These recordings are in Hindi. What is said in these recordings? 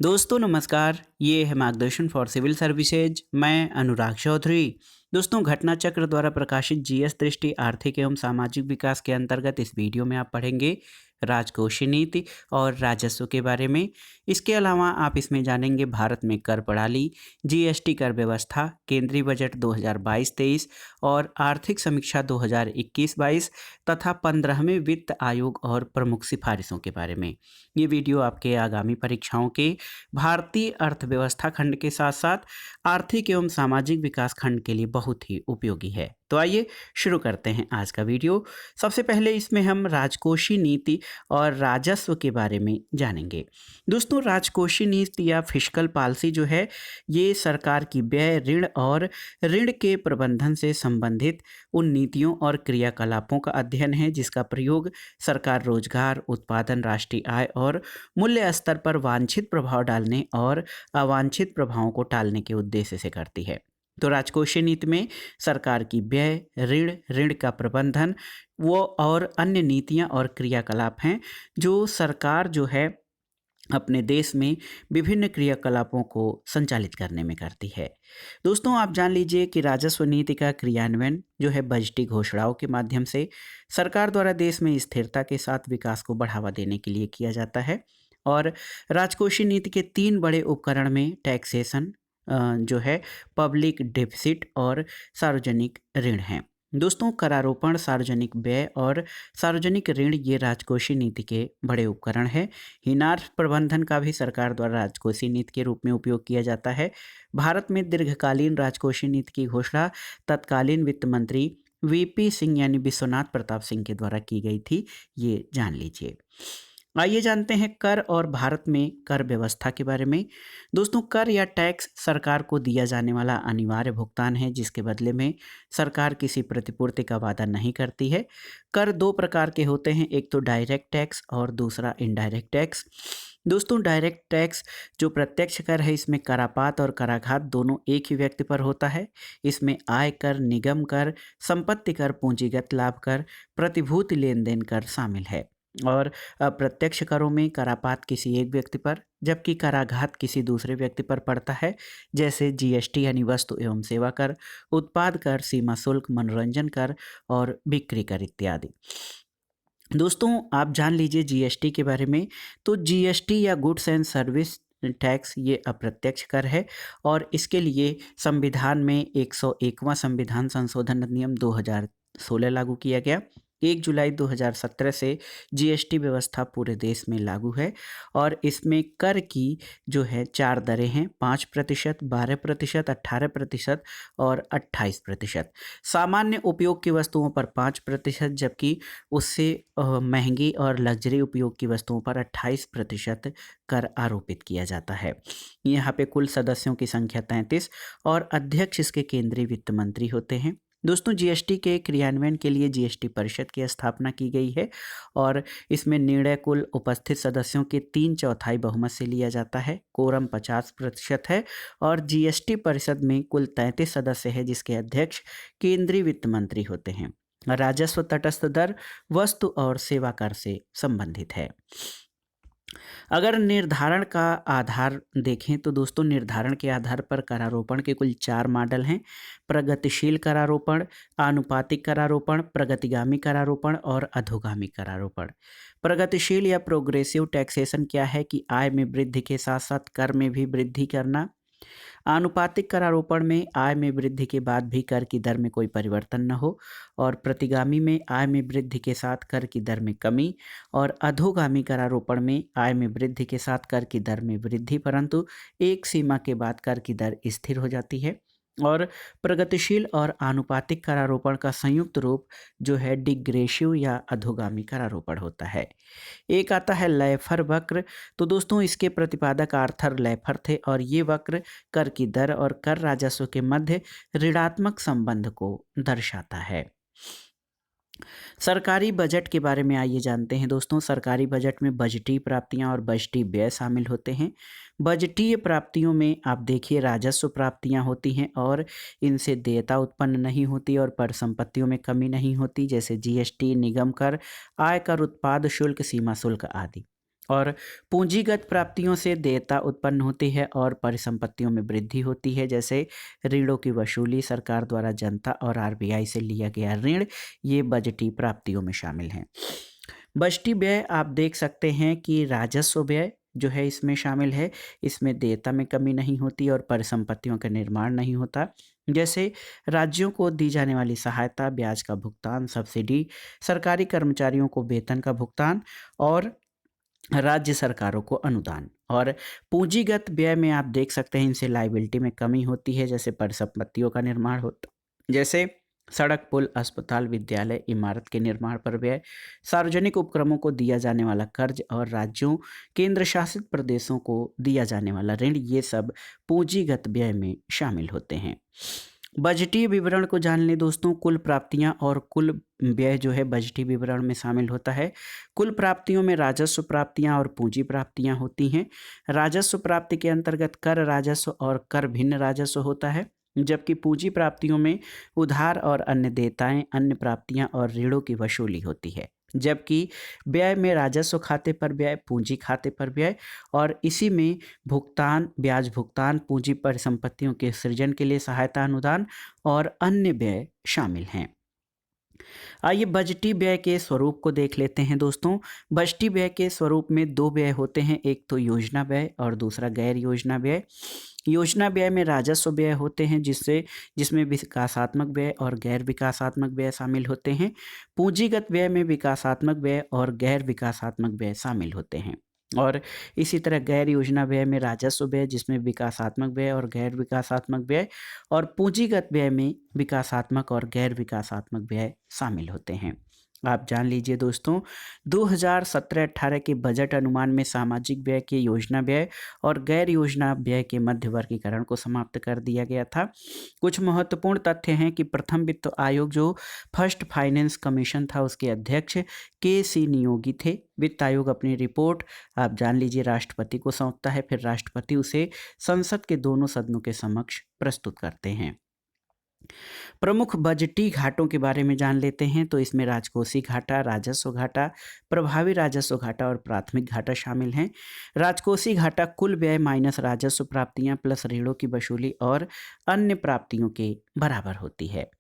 दोस्तों नमस्कार। ये है मार्गदर्शन फॉर सिविल सर्विसेज। मैं अनुराग चौधरी। दोस्तों, घटना चक्र द्वारा प्रकाशित जीएस दृष्टि आर्थिक एवं सामाजिक विकास के अंतर्गत इस वीडियो में आप पढ़ेंगे राजकोषीय नीति और राजस्व के बारे में। इसके अलावा आप इसमें जानेंगे भारत में कर प्रणाली, जीएसटी कर व्यवस्था, केंद्रीय बजट 2022-23 और आर्थिक समीक्षा 2021-22 तथा 15वें वित्त आयोग और प्रमुख सिफारिशों के बारे में। ये वीडियो आपके आगामी परीक्षाओं के भारतीय अर्थव्यवस्था खंड के साथ साथ आर्थिक एवं सामाजिक विकास खंड के लिए बहुत ही उपयोगी है। तो आइए शुरू करते हैं आज का वीडियो। सबसे पहले इसमें हम राजकोषीय नीति और राजस्व के बारे में जानेंगे। दोस्तों, राजकोषीय नीति या फिस्कल पॉलिसी जो है, ये सरकार की व्यय, ऋण और ऋण के प्रबंधन से संबंधित उन नीतियों और क्रियाकलापों का अध्ययन है जिसका प्रयोग सरकार रोजगार, उत्पादन, राष्ट्रीय आय और मूल्य स्तर पर वांछित प्रभाव डालने और अवांछित प्रभावों को टालने के उद्देश्य से करती है। तो राजकोषीय नीति में सरकार की व्यय, ऋण का प्रबंधन वो और अन्य नीतियां और क्रियाकलाप हैं जो सरकार जो है अपने देश में विभिन्न क्रियाकलापों को संचालित करने में करती है। दोस्तों, आप जान लीजिए कि राजस्व नीति का क्रियान्वयन जो है बजटीय घोषणाओं के माध्यम से सरकार द्वारा देश में स्थिरता के साथ विकास को बढ़ावा देने के लिए किया जाता है। और राजकोषीय नीति के तीन बड़े उपकरण में टैक्सेशन जो है, पब्लिक डेफिसिट और सार्वजनिक ऋण हैं। दोस्तों, करारोपण, सार्वजनिक व्यय और सार्वजनिक ऋण ये राजकोषीय नीति के बड़े उपकरण हैं। हीनार्थ प्रबंधन का भी सरकार द्वारा राजकोषीय नीति के रूप में उपयोग किया जाता है। भारत में दीर्घकालीन राजकोषीय नीति की घोषणा तत्कालीन वित्त मंत्री वीपी सिंह यानी विश्वनाथ प्रताप सिंह के द्वारा की गई थी। ये जान लीजिए। आइए जानते हैं कर और भारत में कर व्यवस्था के बारे में। दोस्तों, कर या टैक्स सरकार को दिया जाने वाला अनिवार्य भुगतान है जिसके बदले में सरकार किसी प्रतिपूर्ति का वादा नहीं करती है। कर दो प्रकार के होते हैं, एक तो डायरेक्ट टैक्स और दूसरा इनडायरेक्ट टैक्स। दोस्तों, डायरेक्ट टैक्स जो प्रत्यक्ष कर है, इसमें करापात और कराघात दोनों एक ही व्यक्ति पर होता है। इसमें आय कर, निगम कर, संपत्ति कर, पूंजीगत लाभ कर, प्रतिभूति लेन देन कर शामिल है। और अप्रत्यक्ष करों में करापात किसी एक व्यक्ति पर जबकि कराघात किसी दूसरे व्यक्ति पर पड़ता है, जैसे जीएसटी यानी वस्तु एवं सेवा कर, उत्पाद कर, सीमा शुल्क, मनोरंजन कर और बिक्री कर इत्यादि। दोस्तों, आप जान लीजिए जीएसटी के बारे में। तो जीएसटी या गुड्स एंड सर्विस टैक्स ये अप्रत्यक्ष कर है और इसके लिए संविधान में 101वां संविधान संशोधन अधिनियम 2016 लागू किया गया। 1 जुलाई 2017 से जीएसटी व्यवस्था पूरे देश में लागू है और इसमें कर की जो है 4 दरें हैं, 5%, 12%, 18% और 28%। सामान्य उपयोग की वस्तुओं पर 5%, जबकि उससे महंगी और लग्जरी उपयोग की वस्तुओं पर 28% कर आरोपित किया जाता है। यहाँ पे कुल सदस्यों की संख्या 33 और अध्यक्ष इसके केंद्रीय वित्त मंत्री होते हैं। दोस्तों, जीएसटी के क्रियान्वयन के लिए जीएसटी परिषद की स्थापना की गई है और इसमें निर्णय कुल उपस्थित सदस्यों के 3/4 बहुमत से लिया जाता है। कोरम 50% है और जीएसटी परिषद में कुल 33 सदस्य है जिसके अध्यक्ष केंद्रीय वित्त मंत्री होते हैं। राजस्व तटस्थ दर वस्तु और सेवा कर से संबंधित है। अगर निर्धारण का आधार देखें तो दोस्तों, निर्धारण के आधार पर करारोपण के कुल 4 मॉडल हैं। प्रगतिशील करारोपण, आनुपातिक करारोपण, प्रगतिगामी करारोपण और अधोगामी करारोपण। प्रगतिशील या प्रोग्रेसिव टैक्सेशन क्या है कि आय में वृद्धि के साथ साथ कर में भी वृद्धि करना। आनुपातिक करारोपण में आय में वृद्धि के बाद भी कर की दर में कोई परिवर्तन न हो और प्रतिगामी में आय में वृद्धि के साथ कर की दर में कमी और अधोगामी करारोपण में आय में वृद्धि के साथ कर की दर में वृद्धि परंतु एक सीमा के बाद कर की दर स्थिर हो जाती है। और प्रगतिशील और आनुपातिक करारोपण का संयुक्त रूप जो है डिग्रेसिव या अधोगामी करारोपण होता है। एक आता है लैफर वक्र। तो दोस्तों, इसके प्रतिपादक आर्थर लैफर थे और ये वक्र कर की दर और कर राजस्व के मध्य ऋणात्मक संबंध को दर्शाता है। सरकारी बजट के बारे में आइए जानते हैं। दोस्तों, सरकारी बजट में बजटीय प्राप्तियां और बजटीय व्यय शामिल होते हैं। बजटीय प्राप्तियों में आप देखिए राजस्व प्राप्तियां होती हैं और इनसे देयता उत्पन्न नहीं होती और परिसंपत्तियों में कमी नहीं होती, जैसे जीएसटी, निगम कर, आयकर, उत्पाद शुल्क, सीमा शुल्क आदि। और पूंजीगत प्राप्तियों से देयता उत्पन्न होती है और परिसंपत्तियों में वृद्धि होती है, जैसे ऋणों की वसूली, सरकार द्वारा जनता और आरबीआई से लिया गया ऋण, ये बजटीय प्राप्तियों में शामिल हैं। बजटीय व्यय आप देख सकते हैं कि राजस्व व्यय जो है इसमें शामिल है। इसमें देयता में कमी नहीं होती और परिसंपत्तियों का निर्माण नहीं होता, जैसे राज्यों को दी जाने वाली सहायता, ब्याज का भुगतान, सब्सिडी, सरकारी कर्मचारियों को वेतन का भुगतान और राज्य सरकारों को अनुदान। और पूंजीगत व्यय में आप देख सकते हैं इनसे लायबिलिटी में कमी होती है, जैसे परिसंपत्तियों का निर्माण होता, जैसे सड़क, पुल, अस्पताल, विद्यालय, इमारत के निर्माण पर व्यय, सार्वजनिक उपक्रमों को दिया जाने वाला कर्ज और राज्यों, केंद्र शासित प्रदेशों को दिया जाने वाला ऋण, ये सब पूंजीगत व्यय में शामिल होते हैं। बजटीय विवरण को जान लें दोस्तों। कुल प्राप्तियां और कुल व्यय जो है बजटीय विवरण में शामिल होता है। कुल प्राप्तियों में राजस्व प्राप्तियां और पूंजी प्राप्तियां होती हैं। राजस्व प्राप्ति के अंतर्गत कर राजस्व और कर भिन्न राजस्व होता है, जबकि पूंजी प्राप्तियों में उधार और अन्य देयताएं, अन्य प्राप्तियां और ऋणों की वसूली होती है। जबकि व्यय में राजस्व खाते पर व्यय, पूंजी खाते पर व्यय और इसी में भुगतान, ब्याज भुगतान, पूंजी परिसंपत्तियों के सृजन के लिए सहायता अनुदान और अन्य व्यय शामिल हैं। आइए बजटीय व्यय के स्वरूप को देख लेते हैं दोस्तों। बजटीय व्यय के स्वरूप में दो व्यय होते हैं, एक तो योजना व्यय और दूसरा गैर योजना व्यय। योजना व्यय में राजस्व व्यय होते हैं जिसमें विकासात्मक व्यय और गैर विकासात्मक व्यय शामिल होते हैं। पूंजीगत व्यय में विकासात्मक व्यय और गैर विकासात्मक व्यय शामिल होते हैं। और इसी तरह गैर योजना व्यय में राजस्व व्यय जिसमें विकासात्मक व्यय और गैर विकासात्मक व्यय, और पूंजीगत व्यय में विकासात्मक और गैर विकासात्मक व्यय शामिल होते हैं। आप जान लीजिए दोस्तों, 2017-18 के बजट अनुमान में सामाजिक व्यय के योजना व्यय और गैर योजना व्यय के मध्य वर्गीकरण को समाप्त कर दिया गया था। कुछ महत्वपूर्ण तथ्य हैं कि प्रथम वित्त आयोग जो फर्स्ट फाइनेंस कमीशन था उसके अध्यक्ष के.सी. नियोगी थे। वित्त आयोग अपनी रिपोर्ट आप जान लीजिए राष्ट्रपति को सौंपता है, फिर राष्ट्रपति उसे संसद के दोनों सदनों के समक्ष प्रस्तुत करते हैं। प्रमुख बजटीय घाटों के बारे में जान लेते हैं। तो इसमें राजकोषीय घाटा, राजस्व घाटा, प्रभावी राजस्व घाटा और प्राथमिक घाटा शामिल हैं। राजकोषीय घाटा कुल व्यय माइनस राजस्व प्राप्तियां प्लस ऋणों की वसूली और अन्य प्राप्तियों के बराबर होती है।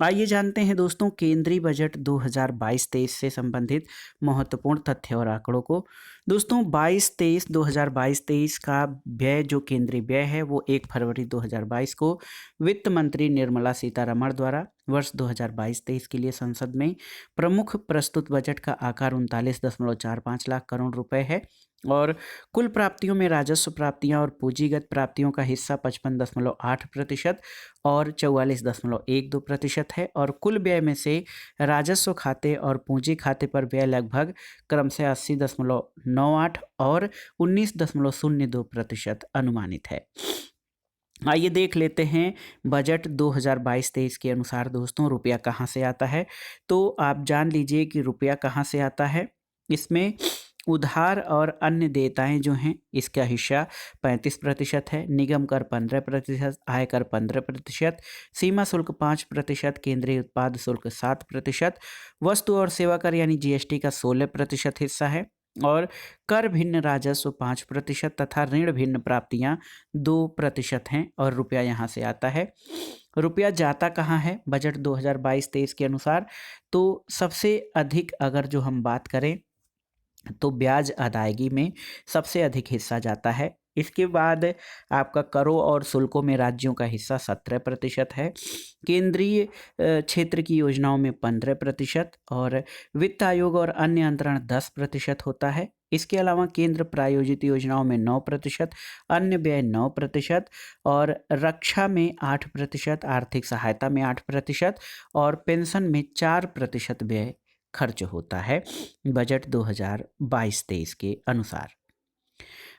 आइए जानते हैं दोस्तों केंद्रीय बजट 2022-23 से संबंधित महत्वपूर्ण तथ्य और आंकड़ों को। दोस्तों 2022 का व्यय जो केंद्रीय व्यय है वो 1 फरवरी 2022 को वित्त मंत्री निर्मला सीतारमण द्वारा वर्ष 2022-23 के लिए संसद में प्रमुख प्रस्तुत बजट का आकार 39.45 लाख करोड़ रुपए है। और कुल प्राप्तियों में राजस्व प्राप्तियां और पूंजीगत प्राप्तियों का हिस्सा 55.8% और 44.12% है। और कुल व्यय में से राजस्व खाते और पूंजी खाते पर व्यय लगभग क्रमशः 80.98 और 19.02% अनुमानित है। आइए देख लेते हैं बजट 2022-23 के अनुसार दोस्तों रुपया कहाँ से आता है। तो आप जान लीजिए कि रुपया कहाँ से आता है। इसमें उधार और अन्य देयताएं जो हैं इसका हिस्सा 35% है, निगम कर 15%, आयकर 15%, सीमा शुल्क 5%, केंद्रीय उत्पाद शुल्क 7%, वस्तु और सेवा कर यानी जीएसटी का 16% हिस्सा है और कर भिन्न राजस्व 5% तथा ऋण भिन्न प्राप्तियां 2% हैं और रुपया यहाँ से आता है। रुपया जाता कहाँ है बजट 2022-23 के अनुसार। तो सबसे अधिक अगर जो हम बात करें तो ब्याज अदायगी में सबसे अधिक हिस्सा जाता है। इसके बाद आपका करों और शुल्कों में राज्यों का हिस्सा 17% है, केंद्रीय क्षेत्र की योजनाओं में 15% और वित्त आयोग और अन्य अंतरण 10% होता है। इसके अलावा केंद्र प्रायोजित योजनाओं में 9%, अन्य व्यय 9% और रक्षा में 8%, आर्थिक सहायता में 8% और पेंशन में 4% व्यय खर्च होता है बजट 2022-23 के अनुसार।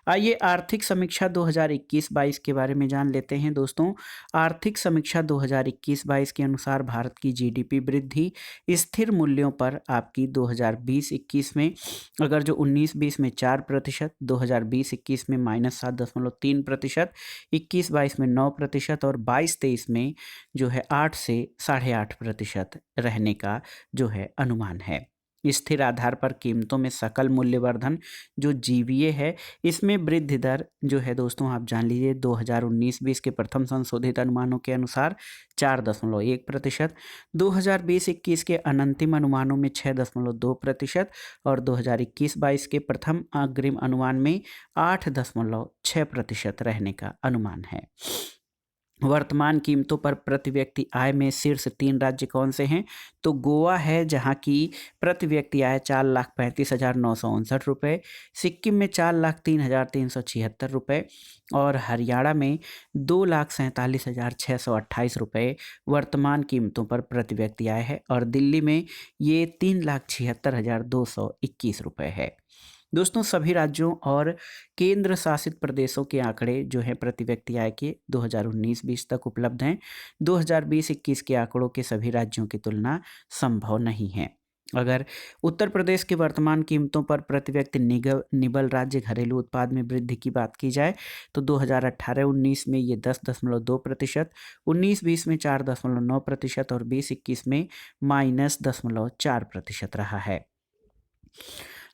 आइए आर्थिक समीक्षा 2021-22 के बारे में जान लेते हैं दोस्तों। आर्थिक समीक्षा 2021-22 के अनुसार भारत की जीडीपी वृद्धि स्थिर मूल्यों पर आपकी 2020-21 में अगर जो 19-20 में 4%, 2020-21 में -7.3%, 21-22 में 9% और 22-23 में जो है 8 से 8.5% रहने का जो है अनुमान है। स्थिर आधार पर कीमतों में सकल मूल्यवर्धन जो जीवीए है, इसमें वृद्धि दर जो है दोस्तों आप जान लीजिए 2019-20 के प्रथम संशोधित अनुमानों के अनुसार 4.1%, 2020-21 के अनंतिम अनुमानों में 6.2% और 2021-22 के प्रथम अग्रिम अनुमान में 8.6% रहने का अनुमान है। वर्तमान कीमतों पर प्रति व्यक्ति आय में शीर्ष 3 राज्य कौन से हैं? तो गोवा है जहां की प्रति व्यक्ति आय 4,35,959 रुपये, सिक्किम में 4,03,376 रुपये और हरियाणा में 2,47,628 रुपये वर्तमान कीमतों पर प्रति व्यक्ति आय है और दिल्ली में ये 3,76,221 रुपये है। दोस्तों सभी राज्यों और केंद्र शासित प्रदेशों के आंकड़े जो हैं प्रति व्यक्ति आय के 2019-20 तक उपलब्ध हैं। 2020-21 के आंकड़ों के सभी राज्यों की तुलना संभव नहीं है। अगर उत्तर प्रदेश के वर्तमान कीमतों पर प्रति व्यक्ति निबल राज्य घरेलू उत्पाद में वृद्धि की बात की जाए तो 2018-19 में ये 10.2%, 19-20 में 4.9% और 20-21 में -0.4% रहा है।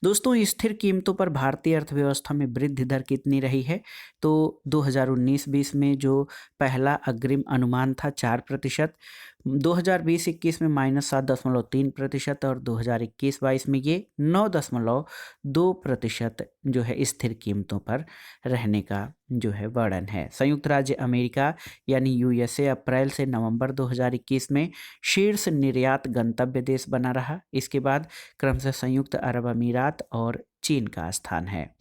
दोस्तों स्थिर कीमतों पर भारतीय अर्थव्यवस्था में वृद्धि दर कितनी रही है? तो 2019-20 में जो पहला अग्रिम अनुमान था 4%, 2020-21 में -7.3% और 2021-22 में ये 9.2% जो है स्थिर कीमतों पर रहने का जो है वर्णन है। संयुक्त राज्य अमेरिका यानी यूएसए अप्रैल से नवंबर 2021 में शीर्ष निर्यात गंतव्य देश बना रहा। इसके बाद क्रमशः संयुक्त अरब अमीरात और चीन का स्थान है।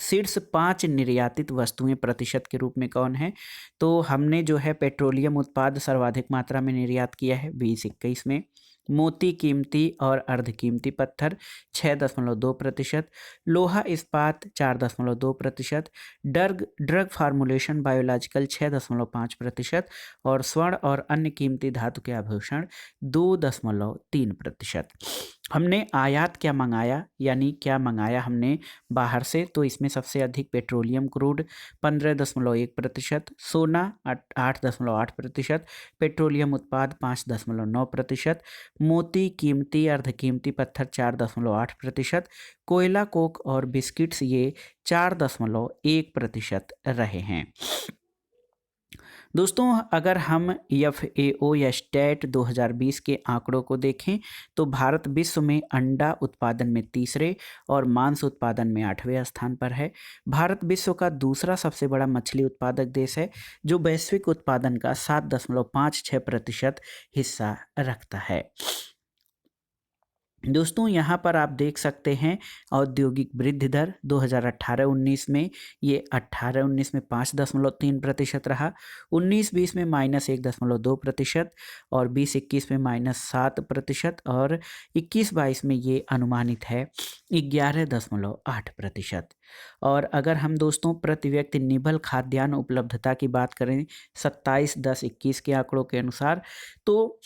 शीर्ष 5 निर्यातित वस्तुएं प्रतिशत के रूप में कौन है? तो हमने जो है पेट्रोलियम उत्पाद सर्वाधिक मात्रा में निर्यात किया है 2021 में, मोती कीमती और अर्धकीमती पत्थर 6.2%, लोहा इस्पात 4.2%, ड्रग फार्मूलेशन बायोलॉजिकल 6.5% और स्वर्ण और अन्य कीमती धातु के आभूषण 2.3%। हमने आयात क्या मंगाया यानी क्या मंगाया हमने बाहर से, तो इसमें सबसे अधिक पेट्रोलियम क्रूड 15.1%, सोना 8.8%, पेट्रोलियम उत्पाद 5.9%, मोती कीमती अर्धकीमती पत्थर 4.8%, कोयला कोक और बिस्किट्स ये 4.1% रहे हैं। दोस्तों अगर हम FAO या स्टेट 2020 के आंकड़ों को देखें तो भारत विश्व में अंडा उत्पादन में तीसरे और मांस उत्पादन में 8वें स्थान पर है। भारत विश्व का दूसरा सबसे बड़ा मछली उत्पादक देश है जो वैश्विक उत्पादन का 7.56% हिस्सा रखता है। दोस्तों यहाँ पर आप देख सकते हैं औद्योगिक वृद्धि दर 2018-19 में ये 18-19 में 5.3% रहा, 19-20 में -1.2% और 20-21 में -7% और 21-22 में ये अनुमानित है 11.8%। और अगर हम दोस्तों प्रति व्यक्ति निबल खाद्यान्न उपलब्धता की बात करें 27/10/21 के आंकड़ों के अनुसार तो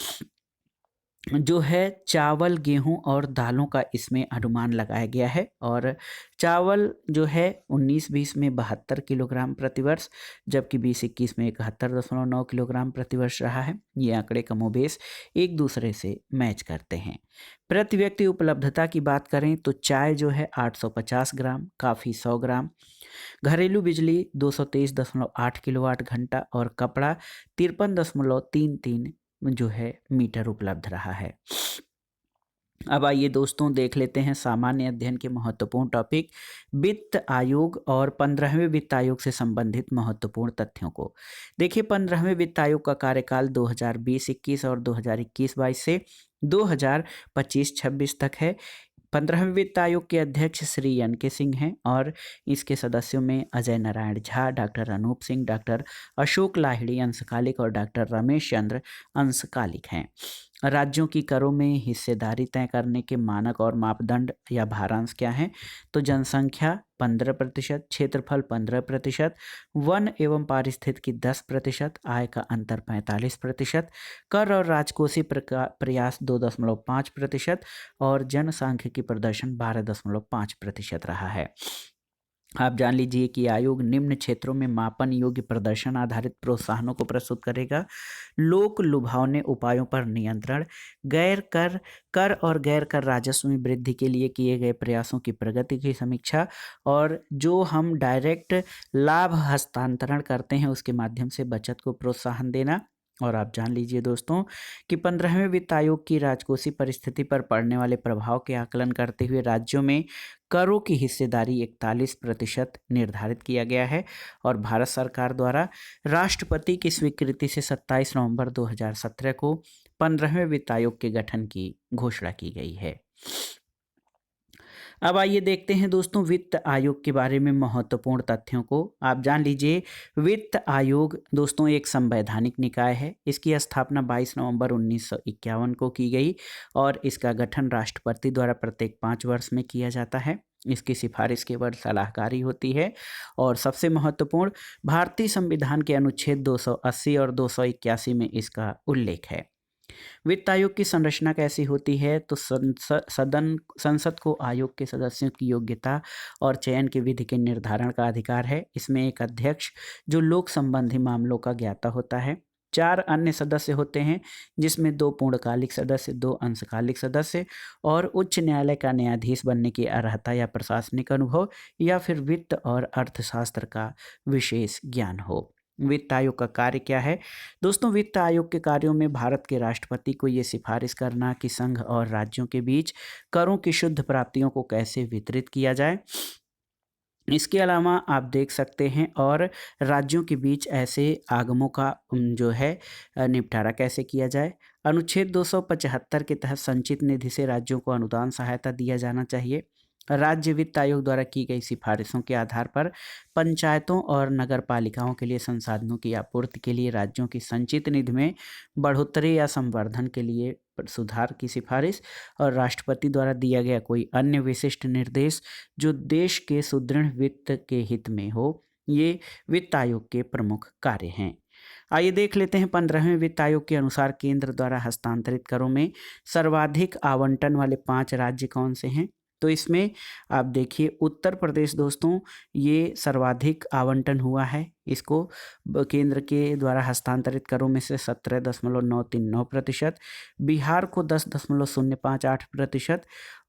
जो है चावल, गेहूं और दालों का इसमें अनुमान लगाया गया है और चावल जो है 19-20 में 72 किलोग्राम प्रतिवर्ष जबकि 20-21 में 71.9 किलोग्राम प्रतिवर्ष रहा है। ये आंकड़े कमोबेश एक दूसरे से मैच करते हैं। प्रति व्यक्ति उपलब्धता की बात करें तो चाय जो है 850 ग्राम, काफ़ी 100 ग्राम, घरेलू बिजली 223.8 किलोवाट घंटा और कपड़ा 53.33 जो है मीटर उपलब्ध रहा है। अब आइए दोस्तों देख लेते हैं सामान्य अध्ययन के महत्वपूर्ण टॉपिक वित्त आयोग और 15वें वित्त आयोग से संबंधित महत्वपूर्ण तथ्यों को। देखिए 15वें वित्त आयोग का कार्यकाल 2020-21 और 2021-22 से 2025-26 तक है। 15वें वित्त आयोग के अध्यक्ष श्री NK सिंह हैं और इसके सदस्यों में अजय नारायण झा, डॉक्टर अनूप सिंह, डॉक्टर अशोक लाहिड़ी अंशकालिक और डॉक्टर रमेश चंद्र अंशकालिक हैं। राज्यों की करों में हिस्सेदारी तय करने के मानक और मापदंड या भारांश क्या हैं? तो जनसंख्या 15%, क्षेत्रफल 15%, वन एवं पारिस्थितिकी 10%, आय का अंतर 45%, कर और राजकोषीय प्रयास 2.5% और जनसांख्यिकी प्रदर्शन 12.5% रहा है। आप जान लीजिए कि आयोग निम्न क्षेत्रों में मापन योग्य प्रदर्शन आधारित प्रोत्साहनों को प्रस्तुत करेगा। लोक लुभावने उपायों पर नियंत्रण, गैर कर कर और गैर कर राजस्व में वृद्धि के लिए किए गए प्रयासों की प्रगति की समीक्षा, और जो हम डायरेक्ट लाभ हस्तांतरण करते हैं उसके माध्यम से बचत को प्रोत्साहन देना। और आप जान लीजिए दोस्तों कि 15वें वित्त आयोग की राजकोषीय परिस्थिति पर पड़ने वाले प्रभाव के आकलन करते हुए राज्यों में करों की हिस्सेदारी 41% निर्धारित किया गया है, और भारत सरकार द्वारा राष्ट्रपति की स्वीकृति से 27 नवंबर 2017 को 15वें वित्त आयोग के गठन की घोषणा की गई है। अब आइए देखते हैं दोस्तों वित्त आयोग के बारे में महत्वपूर्ण तथ्यों को। आप जान लीजिए वित्त आयोग दोस्तों एक संवैधानिक निकाय है। इसकी स्थापना 22 नवंबर 1951 को की गई और इसका गठन राष्ट्रपति द्वारा प्रत्येक 5 वर्ष में किया जाता है। इसकी सिफारिश केवल सलाहकारी होती है। और सबसे महत्वपूर्ण भारतीय संविधान के अनुच्छेद 280 और 281 में इसका उल्लेख है। वित्त आयोग की संरचना कैसी होती है, तो संसद को आयोग के सदस्यों की योग्यता और चयन की विधि के निर्धारण का अधिकार है। इसमें एक अध्यक्ष जो लोक संबंधी मामलों का ज्ञाता होता है, 4 अन्य सदस्य होते हैं जिसमें 2 पूर्णकालिक सदस्य, 2 अंशकालिक सदस्य, और उच्च न्यायालय का न्यायाधीश बनने की अर्हता या प्रशासनिक अनुभव या फिर वित्त और अर्थशास्त्र का विशेष ज्ञान हो। वित्त आयोग का कार्य क्या है दोस्तों? वित्त आयोग के कार्यों में भारत के राष्ट्रपति को ये सिफारिश करना कि संघ और राज्यों के बीच करों की शुद्ध प्राप्तियों को कैसे वितरित किया जाए। इसके अलावा आप देख सकते हैं और राज्यों के बीच ऐसे आगमों का जो है निपटारा कैसे किया जाए। अनुच्छेद 275 के तहत संचित निधि से राज्यों को अनुदान सहायता दिया जाना चाहिए। राज्य वित्त आयोग द्वारा की गई सिफारिशों के आधार पर पंचायतों और नगर पालिकाओं के लिए संसाधनों की आपूर्ति के लिए राज्यों की संचित निधि में बढ़ोतरी या संवर्धन के लिए सुधार की सिफारिश, और राष्ट्रपति द्वारा दिया गया कोई अन्य विशिष्ट निर्देश जो देश के सुदृढ़ वित्त के हित में हो, ये वित्त आयोग के प्रमुख कार्य हैं। आइए देख लेते हैं 15वें वित्त आयोग के अनुसार केंद्र द्वारा हस्तांतरित करों में सर्वाधिक आवंटन वाले 5 राज्य कौन से हैं। तो इसमें आप देखिए उत्तर प्रदेश दोस्तों ये सर्वाधिक आवंटन हुआ है। इसको केंद्र के द्वारा हस्तांतरित करों में से 17.939%, बिहार को 10.058%,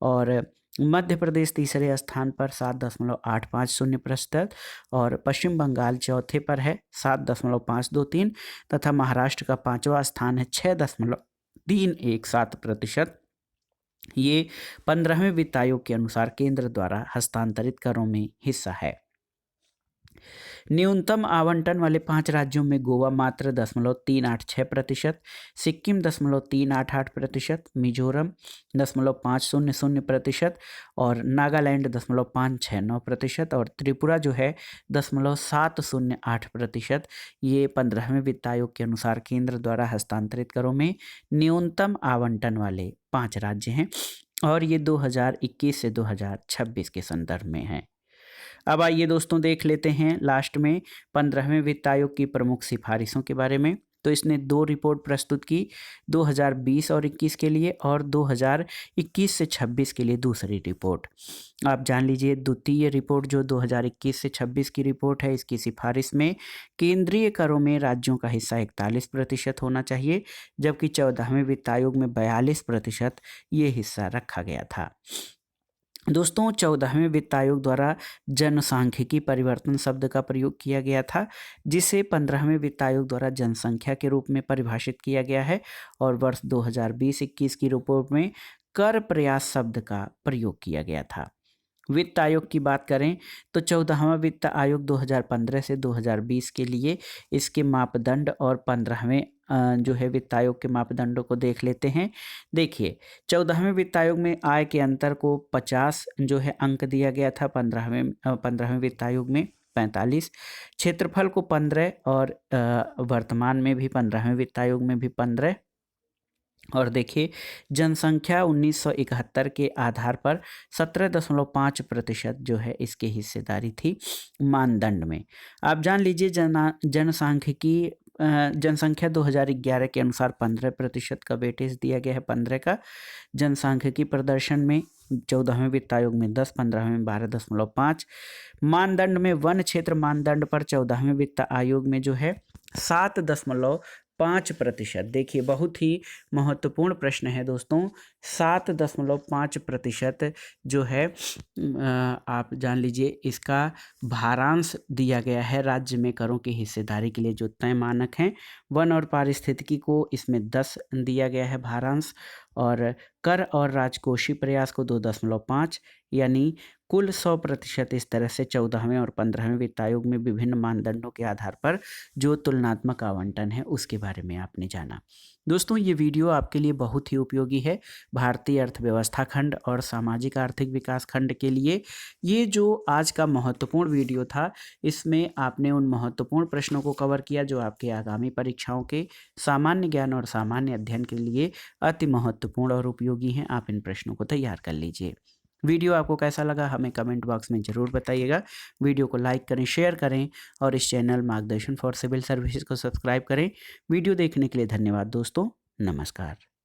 और मध्य प्रदेश तीसरे स्थान पर 7.850%, और पश्चिम बंगाल चौथे पर है 7.523, तथा महाराष्ट्र का 5वां स्थान है 6.317%। ये 15वें वित्त आयोग के अनुसार केंद्र द्वारा हस्तांतरित करों में हिस्सा है। न्यूनतम आवंटन वाले 5 राज्यों में गोवा मात्र 0.386%, सिक्किम 0.388%, मिजोरम 0.500%, और नागालैंड 0.569%, और त्रिपुरा जो है 0.708%। ये 15वें वित्त आयोग के अनुसार केंद्र द्वारा हस्तांतरित करों में न्यूनतम आवंटन वाले 5 राज्य हैं, और ये 2021 से 2026 के संदर्भ में हैं। अब आइए दोस्तों देख लेते हैं लास्ट में 15वें वित्त आयोग की प्रमुख सिफारिशों के बारे में। तो इसने 2 रिपोर्ट प्रस्तुत की, 2020 और 21 के लिए, और 2021 से 26 के लिए दूसरी रिपोर्ट। आप जान लीजिए द्वितीय रिपोर्ट जो 2021 से 26 की रिपोर्ट है, इसकी सिफारिश में केंद्रीय करों में राज्यों का हिस्सा 41% होना चाहिए, जबकि 14वें वित्त आयोग में 42% ये हिस्सा रखा गया था। दोस्तों 14वें वित्त आयोग द्वारा जनसांख्यिकी परिवर्तन शब्द का प्रयोग किया गया था, जिसे 15वें वित्त आयोग द्वारा जनसंख्या के रूप में परिभाषित किया गया है, और वर्ष 2020-21 की रिपोर्ट में कर प्रयास शब्द का प्रयोग किया गया था। वित्त आयोग की बात करें तो 14वां वित्त आयोग 2015 से 2020 के लिए इसके मापदंड और 15वें जो है वित्त आयोग के मापदंडों को देख लेते हैं। देखिए 14वें वित्त आयोग में आय के अंतर को 50 जो है अंक दिया गया था, 15वें वित्त आयोग में 45, क्षेत्रफल को 15, और वर्तमान में भी 15वें वित्त आयोग में भी 15, और देखिए जनसंख्या 1971 के आधार पर 17.5% जो है इसकी हिस्सेदारी थी मानदंड में। आप जान लीजिए जनसांख्यिकी जनसंख्या 2011 के अनुसार 15% का वेटेज दिया गया है 15 का। जनसांख्यिकी प्रदर्शन में 14वें वित्त आयोग में 10, 15वें में 12.5। मानदंड में वन क्षेत्र मानदंड पर 14वें वित्त आयोग में जो है 7.5%। देखिए बहुत ही महत्वपूर्ण प्रश्न है दोस्तों। 7.5% जो है आप जान लीजिए इसका भारांश दिया गया है राज्य में करों की हिस्सेदारी के लिए जो तय मानक हैं। वन और पारिस्थितिकी को इसमें 10 दिया गया है भारांश, और कर और राजकोषीय प्रयास को 2.5, यानी कुल 100%। इस तरह से 14वें और 15वें वित्त आयोग में विभिन्न मानदंडों के आधार पर जो तुलनात्मक आवंटन है उसके बारे में आपने जाना। दोस्तों ये वीडियो आपके लिए बहुत ही उपयोगी है भारतीय अर्थव्यवस्था खंड और सामाजिक आर्थिक विकास खंड के लिए। ये जो आज का महत्वपूर्ण वीडियो था, इसमें आपने उन महत्वपूर्ण प्रश्नों को कवर किया जो आपके आगामी परीक्षाओं के सामान्य ज्ञान और सामान्य अध्ययन के लिए अति महत्वपूर्ण और उपयोगी हैं। आप इन प्रश्नों को तैयार कर लीजिए। वीडियो आपको कैसा लगा हमें कमेंट बॉक्स में ज़रूर बताइएगा। वीडियो को लाइक करें, शेयर करें और इस चैनल मार्गदर्शन फॉर सिविल सर्विसेज को सब्सक्राइब करें। वीडियो देखने के लिए धन्यवाद दोस्तों। नमस्कार।